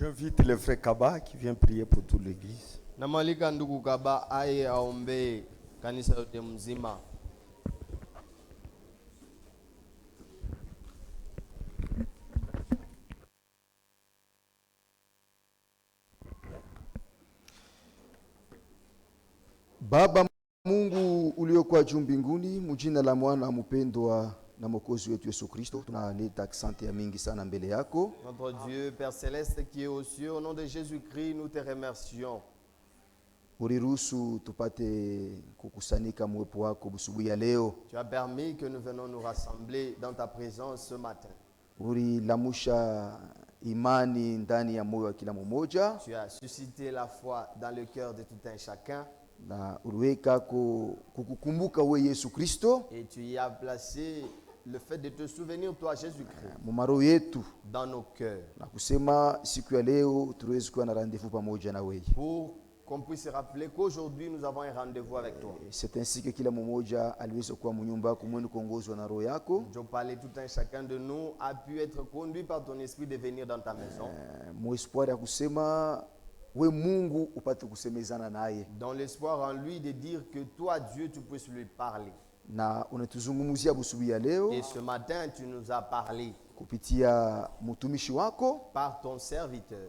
J'invite le frère Kaba qui vient prier pour toute l'église. Namalika ndugu Kaba aye aombe kanisa yote mzima. Baba Mungu uliokuwa juu mbinguni, mjina la mwana mpendwa na mwokozi wetu Yesu Kristo, tunaleta asante ya mingi sana mbele yako. Notre Dieu, Père Céleste qui est aux cieux, au nom de Jésus-Christ, nous te remercions. Uliruhusu tupate kukusanyika mwepo wako busubuhi ya leo. Tu as permis que nous venons nous rassembler dans ta présence ce matin. Ulilamusha imani ndani ya moyo wa kila mmoja. Tu as suscité la foi dans le cœur de tout un chacun. Na uliweka kukukumbuka wewe Yesu Kristo. Et tu y as placé le fait de te souvenir toi Jésus-Christ Mumaro yetu dans nos cœurs. Na kusema siku ya leo tuweze kuwa na rendez-vous pamoja na wewe. Pour qu'on puisse se rappeler qu'aujourd'hui nous avons un rendez-vous avec toi. C'est ainsi que kila mmoja aliweza kuwa mnyumba kumwendo kuongozwa na roho yako. Je parlais tout un chacun de nous a pu être conduit par ton esprit de venir dans ta maison. Mon espoir ya kusema we Mungu upate kusemezana naye. Dans l'espoir en lui de dire que toi Dieu tu puisses lui parler. Na unatuzungumzia busubuhi ya leo. Et ce matin tu nous as parlé kupitia mtumishi wako par ton serviteur.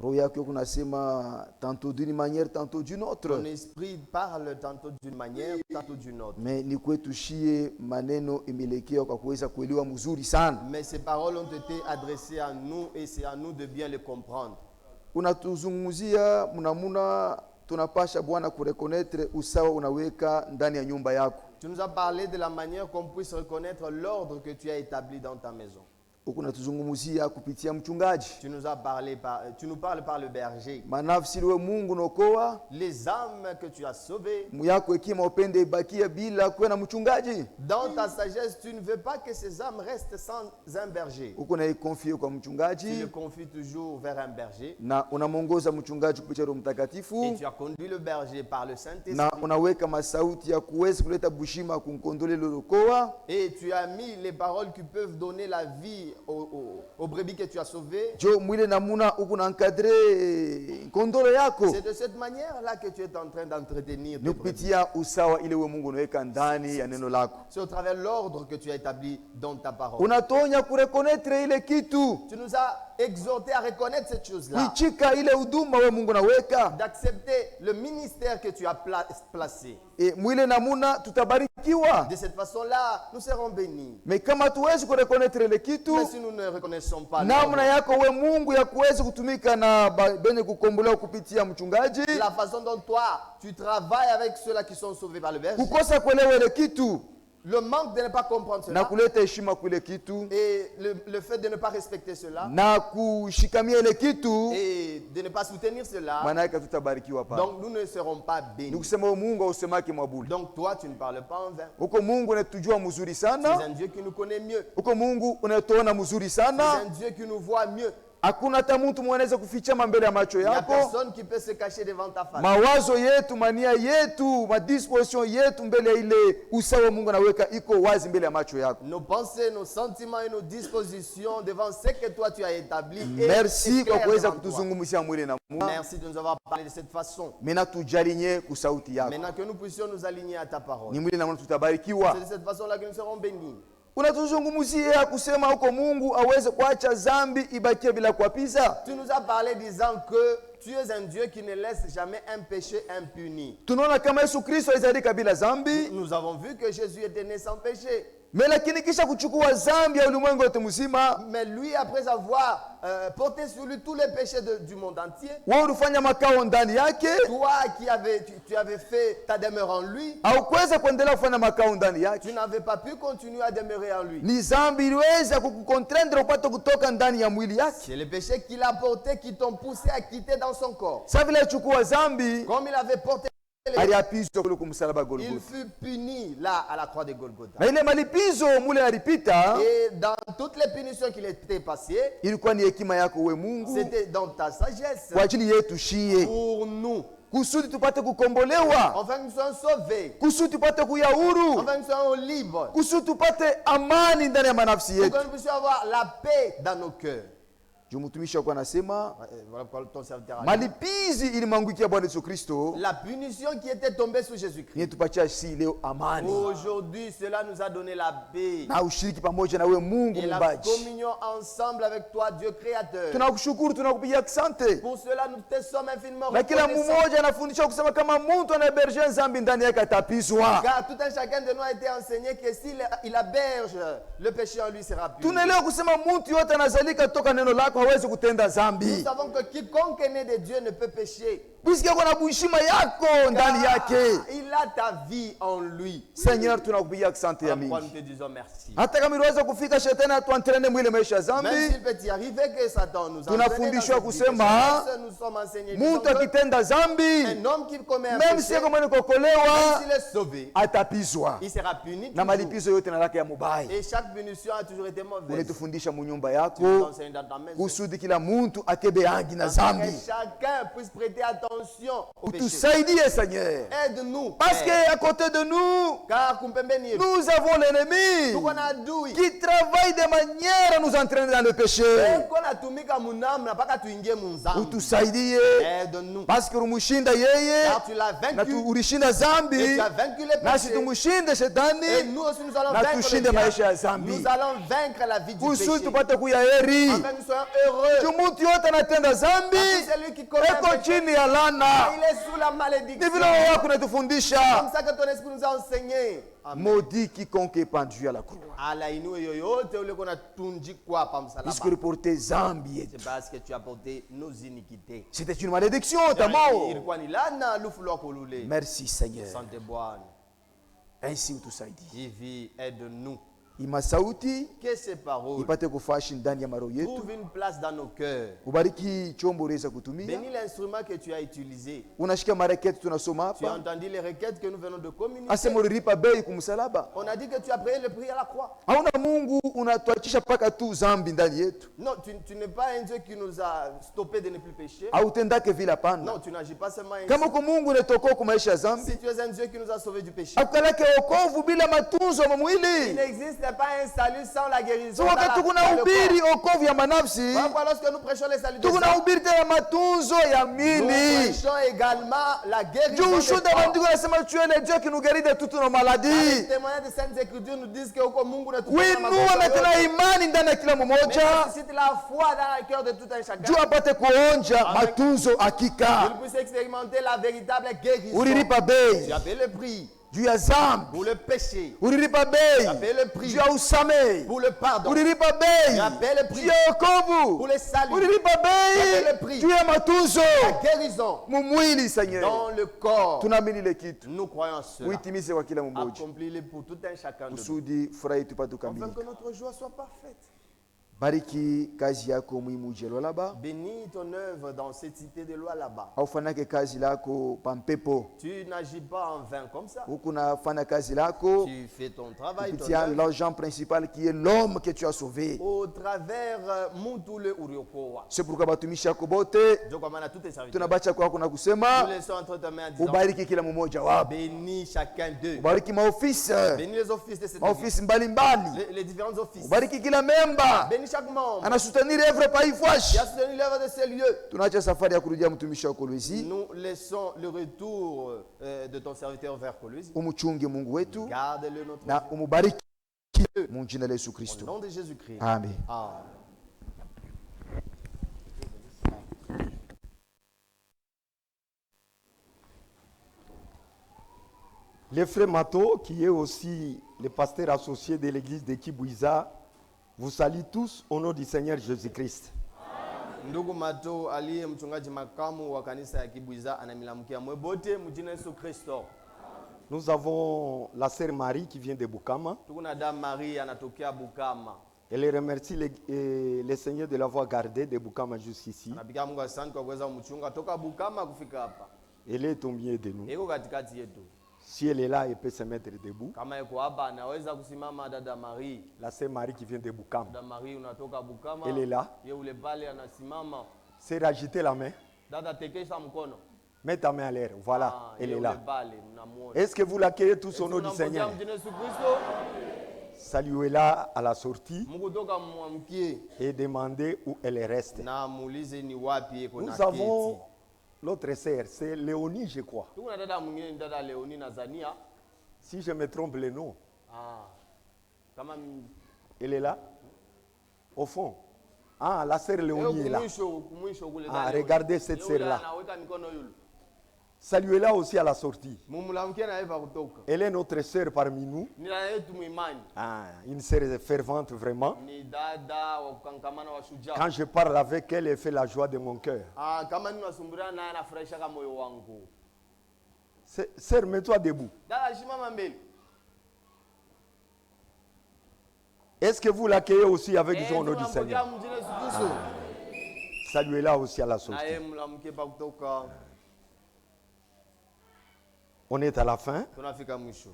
Roho yako kunasema tantôt d'une manière tantôt d'une autre. Ton esprit parle tantôt d'une manière tantôt d'une autre. Mais ni kwetu shie maneno imelekea kwa kuweza kuelewa mzuri sana. Mais ces paroles ont été adressées à nous et c'est à nous de bien les comprendre. Unatuzungumzia mnamuna tunapasha Bwana kureconnaître usawa unaweka ndani ya nyumba yako. Tu nous as parlé de la manière qu'on puisse reconnaître l'ordre que tu as établi dans ta maison. Unatuzungumzia kupitia mchungaji. Tu nous parles par le berger. Manafsi wewe Mungu nokoa. Les âmes que tu as sauvées. Muyako hekima upende ibakia bila kuwa na mchungaji. Dans ta sagesse, tu ne veux pas que ces âmes restent sans un berger. Uko na confie kwa mchungaji. Tu le confies toujours vers un berger. Na unamongoza mchungaji kupitia Roho Mtakatifu. Et tu as conduit le berger par le Saint-Esprit. Na unaweka masauti ya kuweza kuleta bushima kumkondole lokoa. Et tu as mis les paroles qui peuvent donner la vie aux brebis que tu as sauvées. C'est de cette manière-là que tu es en train d'entretenir tes brebis. C'est au travers de l'ordre que tu as établi dans ta parole. Tu nous as exhorté à reconnaître cette chose-là. D'accepter le ministère que tu as placé. De cette façon-là, nous serons bénis. Mais kama tuwezi kureconnaître le kitu, mais si nous ne reconnaissons pas namna yako we Mungu ya kuweza kutumika na benye kukombolewa kupitia mchungaji, la façon dont toi tu travailles avec ceux-là qui sont sauvés par le berger, kukosa kuelewa le kitu, le manque de ne pas comprendre cela, na kuleta heshima kule kitu, et le fait de ne pas respecter cela, na kushikamia le kitu, et de ne pas soutenir cela, maana yake tutabarikiwa pa. Donc nous ne serons pas bénis. Nikusema Mungu ausemaki mwabuli. Donc toi tu ne parles pas en vain. Uko Mungu unatujua mzuri sana. C'est un Dieu qui nous connaît mieux. Uko Mungu unatuona mzuri sana. C'est un Dieu qui nous voit mieux. Hakuna hata mtu mwanaweza kufichama mbele ya macho yako. Il y a personne qui peut se cacher devant ta face. Mawazo yetu, mania yetu, madisposition yetu mbele ya ile usawa Mungu anaweka iko wazi mbele ya macho yako. Nos pensées, nos sentiments et nos dispositions devant ce que toi tu as établi. Merci kwa kuweza kutuzungumzia mwili na Mungu. Merci de nous avoir parlé de cette façon. Maintenant tujalinye kusauti yako. Maintenant que nous puissions nous aligner à ta parole. Ni mwili na Mungu tutabarikiwa. C'est de cette façon-là que nous serons bénis. Unatuzungumzia kusema huko Mungu aweze kuacha dhambi ibakie bila kuapiza. Tu nous as parlé disant que tu es un Dieu qui ne laisse jamais un péché impuni. Tunaona kama Yesu Kristo alizalika bila dhambi. Nous avons vu que Jésus était né sans péché. Mais lakini kisha kuchukua dhambi ya ulimwengu wote mzima. Mais lui, après avoir porté sur lui tous les péchés du monde entier, wewe ulifanya makao ndani yake. Toi tu avais fait ta demeure en lui. Haukuweza kuendelea kufanya makao ndani yake. Tu n'avais pas pu continuer à demeurer en lui. Ni dhambi iliweza kukucontraindre upate kutoka ndani ya mwili yake. C'est le péché qu'il a porté qui t'ont poussé à quitter dans son corps. Sasa vile alichukua dhambi, comme il avait porté, il fut puni là à la croix de Golgotha. Et dans toutes les punitions qu'il était passé, c'était dans ta sagesse pour nous. Kusudi tupate kukombolewa, enfin nous soyons sauvés, kusudi tupate kuya huru, enfin nous soyons libres, kusudi tupate amani ndani ya manafsi yetu, pour que nous puissions avoir la paix dans nos cœurs. Juu mtumishi wako anasema Voilà pourquoi ton serviteur a dit. malipizi ilimwangukia Bwana Yesu Kristo, La punition qui était tombée sur Jésus-Christ. yetupatia si leo amani Aujourd'hui, cela nous a donné la paix. na ushiriki pamoja na wewe Mungu Et la muumbaji. communion ensemble avec toi, Dieu créateur. Tunakushukuru, tunakupigia asante. Pour cela, nous te sommes infiniment Na kila reconnaissants. mmoja anafundisha kusema kama mtu anaberge dhambi ndani yake atapizwa. Car tout un chacun de nous a été enseigné que s'il il aberge, le péché en lui sera puni. Tunaelewa kusema mtu yote anazalika toka neno lako hawezi kutenda Nous dhambi. savons que quiconque est né de Dieu ne peut pécher. Puisque kuna bushima yako ndani yake. Il a ta vie en lui. Seigneur, tunakupigia asante ya Pourquoi nous mingi. te disons merci. Hata kama iliweza kufika shetani atuantrene mwile maisha ya Même dhambi, s'il peut y arriver que Satan nous entraîne dans tunafundishwa cette vie kusema pécheresse, nous sommes enseignés disons mtu que akitenda dhambi, un homme qui commet un même péché, si kama ni même kuokolewa, s'il est sauvé, atapizwa. il sera puni Na toujours. malipizo yote na lake ya mubaya. Et chaque punition a toujours été mauvaise. Unatufundisha munyumba Tu nous yako enseignes dans ta maison. kusudi kila mtu akebe hangi na Afin que dhambi. chacun puisse prêter attention au péché. Utusaidie Seigneur. Aide-nous. Parce Père. qu'à côté de nous, Car kumpembeni yetu, nous avons l'ennemi tuko na adui. qui travaille de manière à nous entraîner dans le péché. Tuko natumika munamna mpaka tuingie munzambi. Utusaidie Aide-nous. parce que umushinda yeye Car tu l'as na vaincu. ulishinda Et zambi, tu as vaincu les nasi péchés. tumushinde Et shetani nous aussi nous allons na vaincre le tushinde maisha ya diable. zambi, Nous allons vaincre la vie du péché. kusudi tupate kuya heri. Afin que nous soyons heureux. Juu mtu yote anatenda zambi Parce que celui qui commet un eko péché, chini ya lana. il est sous la Ni malédiction. vile wewe wako Comme unatufundisha, ça que ton esprit nous a enseigné. Amen. maudit quiconque est pendu à la croix, Alainue yoyote ule kona tundikwa pa puisque msalaba. reporter zambi yetu. C'est parce que tu as porté nos iniquités. C'était une malédiction ta mort. Ilikuwa ni laana lufu lwako lule. Merci Seigneur. Asante Bwana. Ainsi utusaidie. Hivi aide-nous. Ima sauti Que ces paroles ipate kufashi ndani ya maro yetu. trouvent une place dans nos cœurs. Ubariki chombo uliweza kutumia. Bénis l'instrument que tu as utilisé. Unashika mareketi tunasoma Tu as hapa. entendu les requêtes que nous venons de communiquer. Asema ulilipa bei kumsalaba. On a dit que tu as payé le prix à la croix. Hauna Mungu unatuachisha paka tu zambi ndani yetu. Non, tu n'es pas un Dieu qui nous a stoppé de ne plus pécher. Hautendake vile Non, hapana. tu n'agis pas seulement ainsi. Kama uko Mungu unatokoa kwa maisha ya zambi, Si tu es un Dieu qui nous a sauvés du péché. akukalake wokovu bila matunzo ya Il mwili. n'existe pas un salut sans la guérison. So dans wakati dans tukuna le ubiri corps. wokovu ya manafsi, Pourquoi lorsque nous prêchons les saluts des tukuna âmes, ubiri tena matunzo ya nous mili. prêchons également la guérison Juu des ushuhuda wa corps. maandiko yanasema tu es le Dieu qui nous guérit de toutes nos Les maladies. témoignages des Saintes Écritures nous disent que huko Mungu anatuponya Winua magonjwa na tena yote. imani ndani ya kila Mais mmoja, suscite la foi dans le cœur de tout un chacun. juu apate kuonja matunzo Il hakika. puisse expérimenter la véritable guérison. Ulilipa bei Tu as payé le prix juu ya zambi, pour le péché, ulilipa bei tu as payé le prix juu ya usamehe, pour le pardon, ulilipa bei tu as payé le prix juu ya wokovu, pour le salut, ulilipa payé le bei prix. juu ya matunzo la guérison mumwili. dans Seigneur, le corps. tunaamini ile kitu, Nous croyons cela. uitimize kwa kila mmoja Accomplis-le pour tout un chacun de nous. kusudi furaha yetu ipate Afin kukamilika. que notre joie soit parfaite. Bariki kazi yako muhimu jelo laba, Bénis ton œuvre dans cette cité de loi là-bas. haufanake kazi lako pampepo, Tu n'agis pas en vain comme ça. huku nafanya kazi lako Tu fais ton travail, ton kupitia œuvre, l'agent principal qui est l'homme que tu as sauvé. au travers Mutule Uriokoa. C'est pourquoi batumishi yako bote Je commande à tous tes serviteurs. tunabacha kwako na Nous kusema laissons entre tes mains en disant, ubariki kila mmoja wapo, bénis chacun d'eux. ubariki maofisi Bénis les offices de cette église. maofisi mbalimbali, Les différents offices. ubariki kila memba Bénis chaque membre anasutaniri evre qui paifwashi. a soutenu l'œuvre de ces lieux. Tunaacha safari ya kurudia mtumishi wako Kolwezi, Nous laissons le retour de ton serviteur vers Colosie. umuchunge Mungu wetu Garde-le notre na Dieu. umubariki mu jina la Yesu Au Kristo, nom de Jésus-Christ. amen. Amen. Le frère Mato, qui est aussi le pasteur associé de l'église de Kibouiza, vous salue tous au nom du Seigneur Jésus-Christ. Ndugu Mato aliye mchungaji makamu wa kanisa ya Kibwiza anamilamkia mwebote mjina Yesu Kristo. Nous avons la sœur Marie qui vient de Bukama. Tuko na dame Marie anatokea Bukama. Elle remercie le Seigneur de l'avoir gardée de Bukama jusqu'ici. Anapigia Mungu asante kwa kuweza kumchunga toka Bukama kufika hapa. Elle est au milieu de nous. Iko katikati yetu. Si elle est là, elle peut se mettre debout. Kama yuko hapa anaweza kusimama dada Marie. La sœur Marie qui vient de Bukama. Dada Marie unatoka Bukama. Elle est là. Ye ule pale anasimama. C'est agiter la main. Dada tekesha mkono. Mets ta main à l'air. Voilà, Ah, elle ye est ule là. pale mnamuona. Est-ce que vous l'accueillez tous au nom du Tunampokea Seigneur? mjina Yesu Kristo. Saluez-la à la sortie Mkutoka mwamkie et demandez où elle reste. na muulize ni wapi eko na Nous keti. avons l'autre sœur, c'est Léonie, je crois. Tuko na dada mwingine ni dada Leoni na Zania. Si je me trompe le nom, Ah. Kama elle est là, au fond. Ah, la sœur Léonie est là. kumwisho kule Ah, Leoni. regardez cette Yule sœur-là. anaweka mikono yule. Saluez-la aussi à la sortie. Mumlamkie na Eva kutoka. Elle est notre sœur parmi nous. Ni dada yetu muimani. Ah, une sœur fervente vraiment. Ni dada wa kukangamana wa shujaa. Quand je parle avec elle, elle fait la joie de mon cœur. Ah, kama ninasumbuliana naye anafurahisha kama moyo wangu. Sœur, mets-toi debout. Dada shimama mbele. Est-ce que vous l'accueillez aussi avec joie au nom du tunampokea Seigneur? mjini Yesu Kristo. Saluez-la aussi à la Na sortie. yeye mlamkie pa kutoka. On est à la fin. Tunafika mwisho.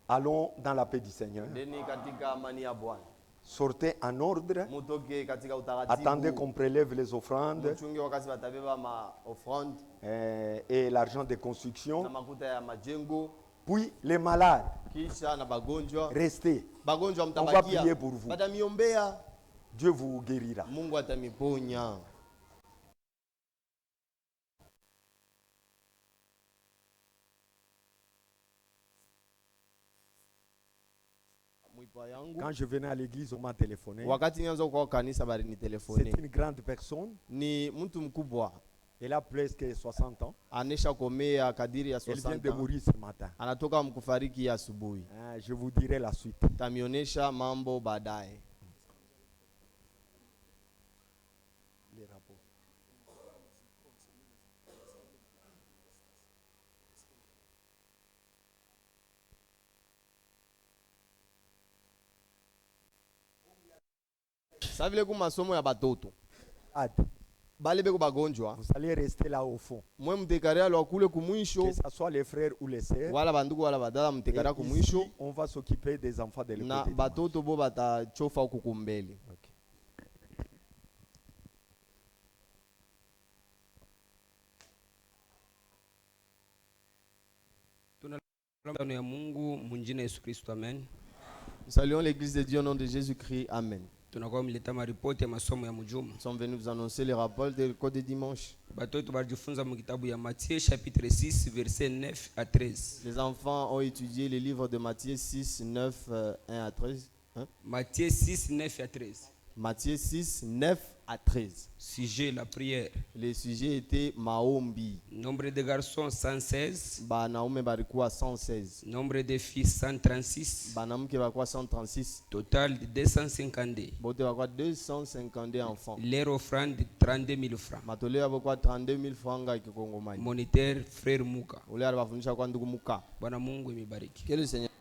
Allons dans la paix du Seigneur. Deni katika amani ya Bwana. Sortez en ordre. Mutoke katika utaratibu. Attendez qu'on prélève les offrandes Mchunge wakati watabeba ma offrande et l'argent de construction. na makuta ya majengo. Puis les malades, Kisha na bagonjwa. restez. Bagonjwa On va mtabakia. prier pour vous. Batamiombea. Dieu vous guérira. Mungu atamiponya. Mwipa yangu. Quand je venais à l'église, on m'a téléphoné. Wakati nianza kwa kanisa bali ni C'est telefone. une grande personne. Ni mtu mkubwa. Elle a presque 60 ans. Anesha komea kadiri ya Elle vient 60 de ans. mourir ce matin. Anatoka mkufariki asubuhi. Ah, je vous dirai la suite. Tamionesha mambo baadaye. Les rapports. Sa vile ku masomo ya batoto. Ad, Bale beko bagonjwa. vous allez rester là au fond. Mwe mtekaria lwa kule kumwisho. Que ce soit les frères ou les sœurs. Wala bandugu wala badada Et mtekaria kumwisho. ici, on va s'occuper des enfants de Na l'école. des batoto bo batachofa huku kumbele. dimanches. Ok. Tunalomba ya Mungu mwinjine Yesu Kristo, amen. Nous saluons l'église de Dieu au nom de Jésus-Christ. Amen. Tunakuwa mleta maripoti ya masomo ya mjuma. Nous sommes venus vous annoncer les rapports de l'école de dimanche. Batoto balijifunza mu kitabu ya Matthieu chapitre 6 verset 9 à 13. Les enfants ont étudié les livres de Matthieu 6, 9, 1 à 13. Hein? Matthieu 6 9 à 13. Matthieu 6, 9 à 13. Sujet la prière. Le sujet était Maombi. Nombre de garçons 116, Banaume barikuwa 116. nombre de filles 136, Banamke barikuwa 136. total de 252. Bote barikuwa 252 enfants. Leur offrande 32 000 francs. Matoleo barikuwa 32 000 francs ya kikongomani. Moniteur frère Muka. Ule alibafundisha kwa ndugu Muka. Bwana Mungu imibariki. Que le Seigneur